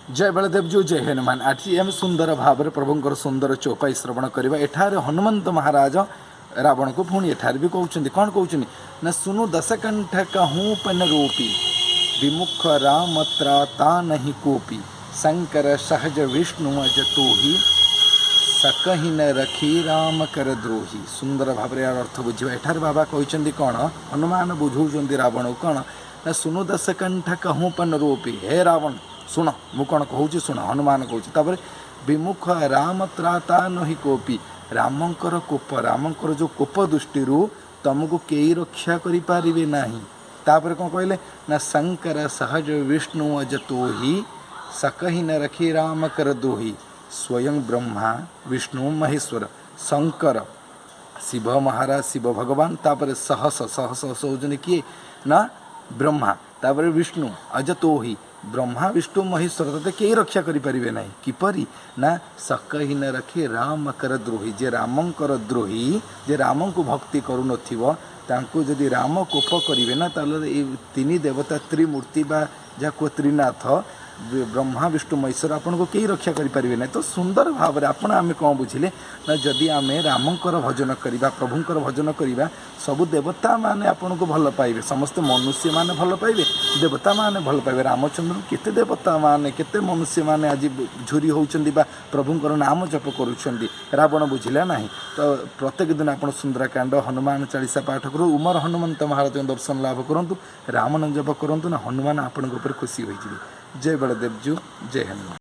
जय बलदेवजू जय हनुमान। आज आम सुंदर भाव में प्रभुंर सुंदर चौपाई श्रवण करवा। एठार हनुमंत महाराज रावण को पुणी एठार भी कहते कौन कहते ना सुनु दशकंठ कहूँ पन रूपी विमुख राम त्राता नहीं कोपी शंकर सहज विष्णु अज तो ही सकही न रखी राम कर द्रोही। सुंदर भाव में अर्थ बुझा। एठार बाबा कहते कौन हनुमान बुझाऊँ रावण कौन ना सुनु दशकंठ कहूँ पन रूपी हे रावण शुण मु कौन कहूँ शुण हनुमान कहूँ विमुख राम त्राता नही कोपी रामंकर कोप रामंकर जो कोप दृष्टि तुमको कई रक्षा करें ना। तापर कौन कहले ना शंकर सहज विष्णु अज तो ही सकही न रखी राम कर द्रोही। स्वयं ब्रह्मा विष्णु महेश्वर शंकर शिव महाराज शिव भगवान तापर सहस सहस होजन किए ना ब्रह्मा तापर विष्णु अज तो ही ब्रह्मा विष्णु महेश्वर तते कई रक्षा करें ना किपरि ना सकही न रखी राम कर द्रोही। जे रामंकर द्रोही जे राम को भक्ति करू तांको जदि राम कोप करेंगे ना ताले तीन देवता त्रिमूर्ति बा जहाँ त्रिनाथ ब्रह्मा विष्णु महेश्वर आपन को कई रक्षा करें ना। तो सुंदर भाव में आपण आम कौन बुझिले ना जदि आम रामंकर भजन करवा प्रभुंकर भजन करवा सबु देवता माने आपन को भल पाइबे समस्त मनुष्य माने भल पाइबे देवता माने भल पाइबे। रामचंद्र केते देवता माने केते मनुष्य माने आज झुरी होउचंदी बा प्रभुंकर नाम जप करूछंदी रावण बुझिला नाही। तो प्रत्येक दिन आपन सुंदरकांड हनुमान चालीसा पाठ करू उमर हनुमंत महाराज दर्शन लाभ करंतु राम नाम जप करंतु ना हनुमान आपन ऊपर खुशी होई। जय बलदेवजू जय हनुमान।